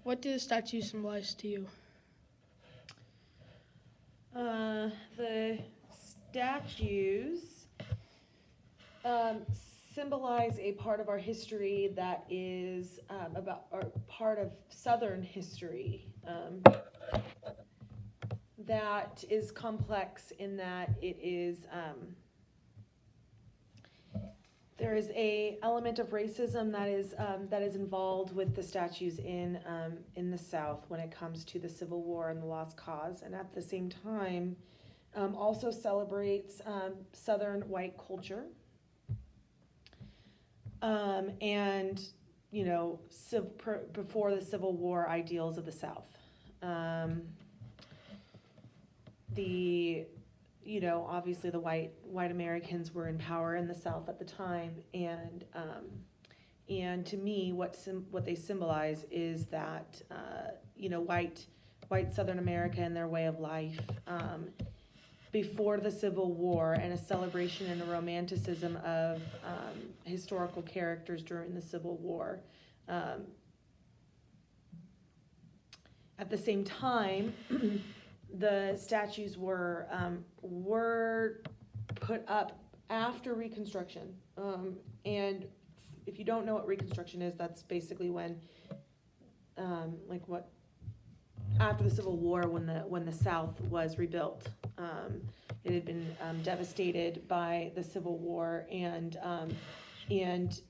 What do the statues symbolize to you? The statues symbolize a part of our history that is or part of Southern history that is complex in that it is there is a element of racism that is involved with the statues in the South when it comes to the Civil War and the Lost Cause, and at the same time also celebrates Southern white culture and before the Civil War ideals of the South. Obviously the white Americans were in power in the South at the time, and to me, what they symbolize is that white Southern America and their way of life before the Civil War, and a celebration and a romanticism of historical characters during the Civil War. At the same time, the statues were put up after Reconstruction, and if you don't know what Reconstruction is, that's basically when, after the Civil War, when the South was rebuilt. It had been devastated by the Civil War, and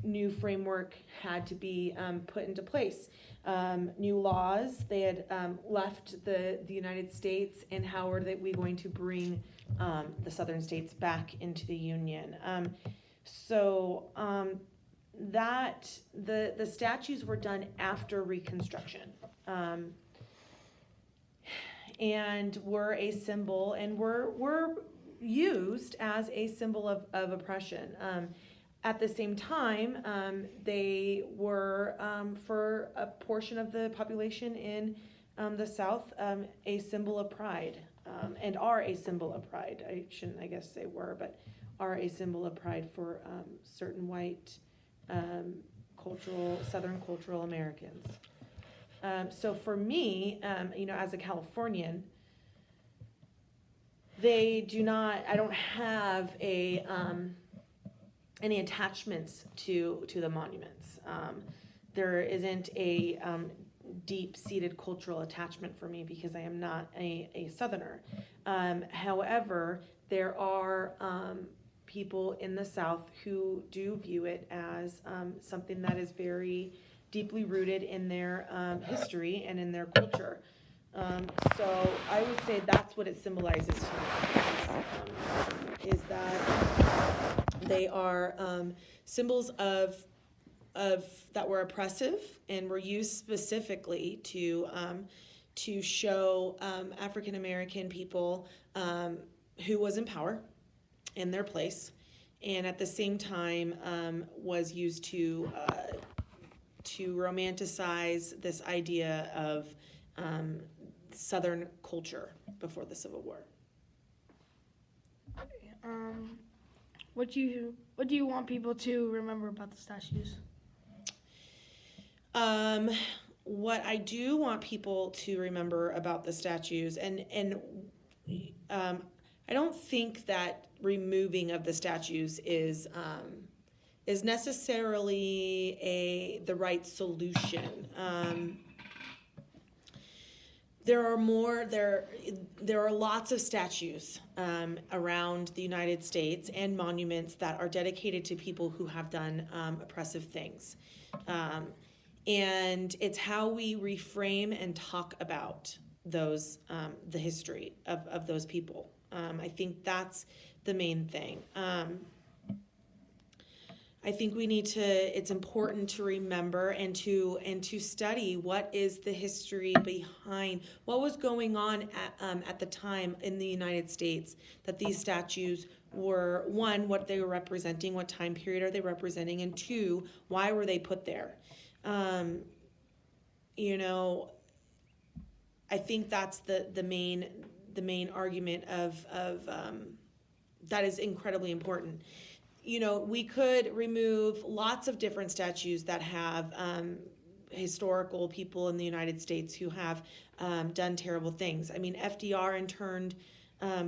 new framework had to be put into place. New laws. They had left the United States, and how are we going to bring the Southern states back into the Union? That the statues were done after Reconstruction, and were a symbol, and were used as a symbol of oppression. At the same time, they were, for a portion of the population in the South, a symbol of pride, and are a symbol of pride. I shouldn't, I guess, say were, but are a symbol of pride for certain white Southern cultural Americans. So for me, as a Californian, I don't have any attachments to the monuments. There isn't a deep-seated cultural attachment for me because I am not a Southerner. However, there are people in the South who do view it as something that is very deeply rooted in their history and in their culture. So I would say that's what it symbolizes to me, is that they are symbols of that were oppressive and were used specifically to show African American people who was in power in their place, and at the same time was used to romanticize this idea of Southern culture before the Civil War. What do you want people to remember about the statues? What I do want people to remember about the statues, and I don't think that removing of the statues is necessarily the right solution. There are lots of statues around the United States and monuments that are dedicated to people who have done oppressive things. And it's how we reframe and talk about those, the history of those people. I think that's the main thing. I think it's important to remember and to study what is the history behind what was going on at the time in the United States that these statues were, one, what they were representing, what time period are they representing, and two, why were they put there? I think that's the main argument of that is incredibly important. We could remove lots of different statues that have historical people in the United States who have done terrible things. I mean, FDR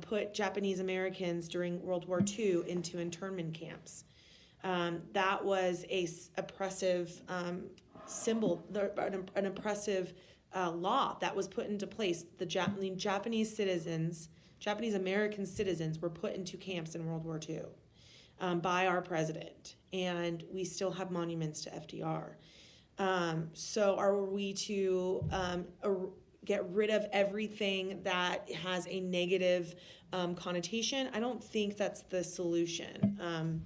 put Japanese Americans during World War II into internment camps. That was a oppressive symbol, an oppressive law that was put into place. The Japanese American citizens were put into camps in World War II by our president, and we still have monuments to FDR. So are we to get rid of everything that has a negative connotation? I don't think that's the solution.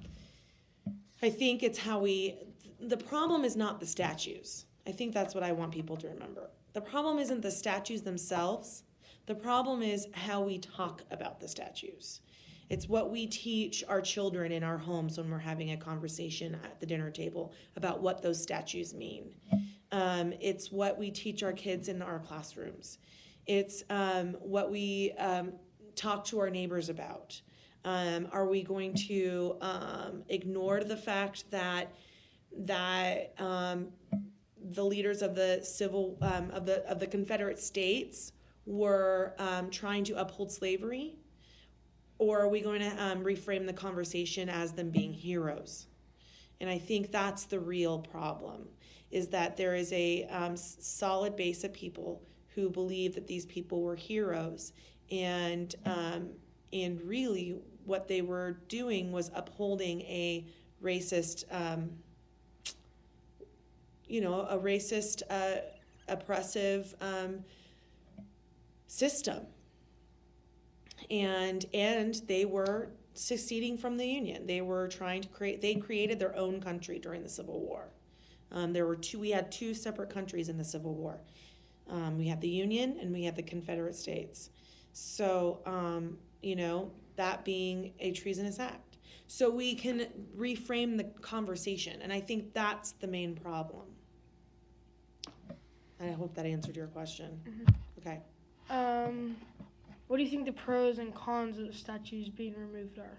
I think it's the problem is not the statues. I think that's what I want people to remember. The problem isn't the statues themselves. The problem is how we talk about the statues. It's what we teach our children in our homes when we're having a conversation at the dinner table about what those statues mean. It's what we teach our kids in our classrooms. It's what we talk to our neighbors about. Are we going to ignore the fact that the leaders of the Confederate States were trying to uphold slavery? Or are we going to reframe the conversation as them being heroes? And I think that's the real problem, is that there is a solid base of people who believe that these people were heroes, and really what they were doing was upholding a racist, oppressive system. And they were seceding from the Union. They were trying to created their own country during the Civil War. We had two separate countries in the Civil War. We had the Union and we had the Confederate States. So, that being a treasonous act. So we can reframe the conversation, and I think that's the main problem. And I hope that answered your question. Mm-hmm. Okay. What do you think the pros and cons of the statues being removed are?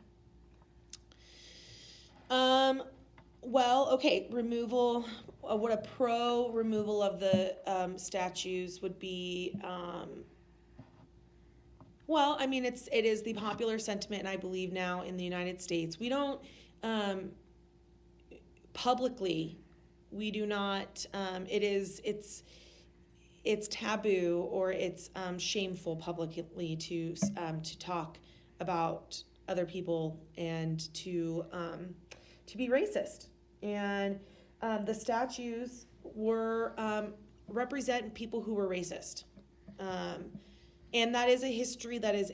Well, okay, removal. What a pro removal of the statues would be. Well, I mean, it is the popular sentiment, and I believe now in the United States, we don't publicly. We do not. It's taboo, or it's shameful publicly to talk about other people and to be racist. And the statues represent people who were racist. And that is a history that is,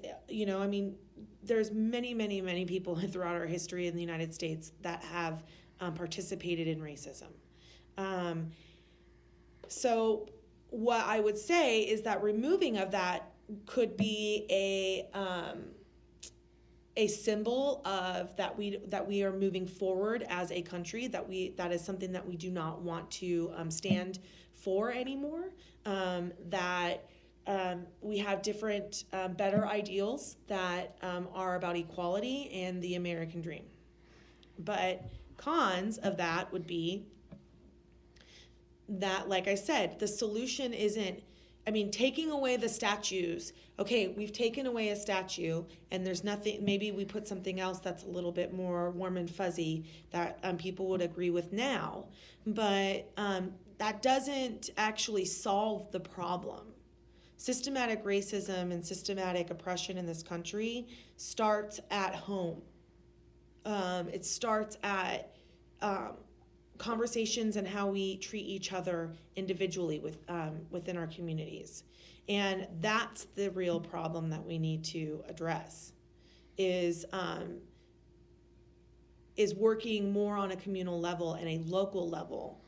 there's many, many, many people throughout our history in the United States that have participated in racism. So what I would say is that removing of that could be a symbol of that we are moving forward as a country, that is something that we do not want to stand for anymore, that we have different better ideals that are about equality and the American dream. But cons of that would be that, like I said, the solution isn't, taking away the statues. Okay, we've taken away a statue, and there's nothing, maybe we put something else that's a little bit more warm and fuzzy that people would agree with now. But that doesn't actually solve the problem. Systematic racism and systematic oppression in this country starts at home. It starts at conversations and how we treat each other individually within our communities. And that's the real problem that we need to address, is working more on a communal level and a local level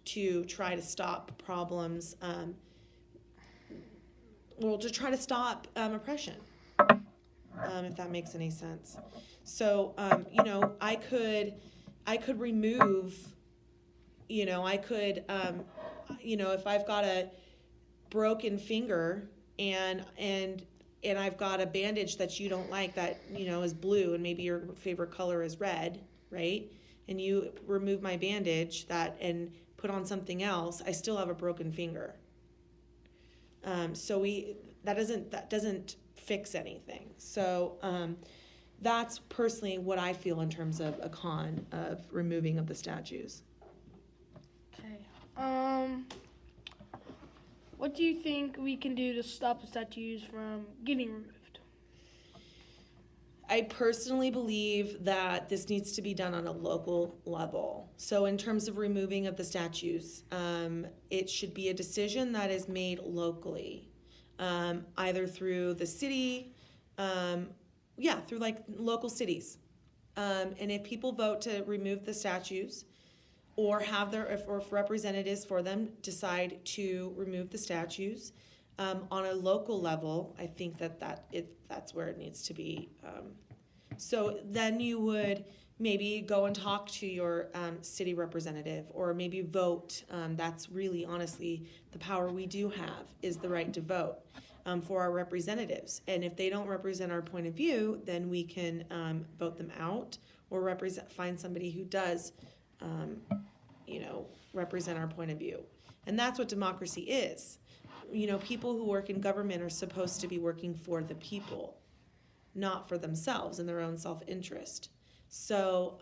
to try to stop problems, to try to stop oppression, if that makes any sense. So, I could remove, if I've got a broken finger and I've got a bandage that you don't like that, is blue, and maybe your favorite color is red, right? And you remove my bandage and put on something else, I still have a broken finger. So that doesn't fix anything. So that's personally what I feel in terms of a con of removing of the statues. Okay. What do you think we can do to stop the statues from getting removed? I personally believe that this needs to be done on a local level. So in terms of removing of the statues, it should be a decision that is made locally, either through the city, through like local cities. And if people vote to remove the statues, or have if representatives for them decide to remove the statues, on a local level, I think that's where it needs to be. So then you would maybe go and talk to your city representative, or maybe vote. That's really, honestly, the power we do have is the right to vote for our representatives. And if they don't represent our point of view, then we can vote them out, or find somebody who does represent our point of view. And that's what democracy is. People who work in government are supposed to be working for the people, not for themselves and their own self-interest. So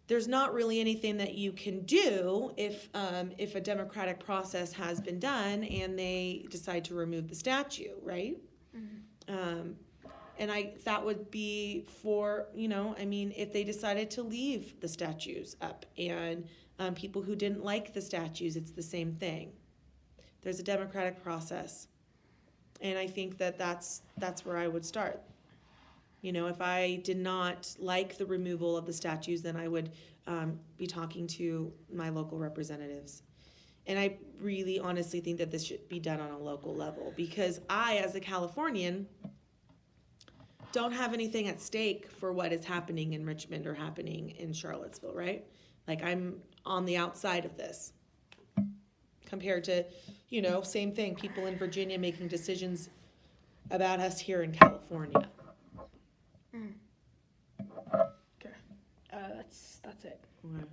there's not really anything that you can do if a democratic process has been done and they decide to remove the statue, right? Mm-hmm. And that would be for, if they decided to leave the statues up, and people who didn't like the statues, it's the same thing. There's a democratic process. And I think that's where I would start. If I did not like the removal of the statues, then I would be talking to my local representatives. And I really honestly think that this should be done on a local level, because I, as a Californian, don't have anything at stake for what is happening in Richmond or happening in Charlottesville, right? Like, I'm on the outside of this compared to, same thing, people in Virginia making decisions about us here in California. Okay. That's it. Okay.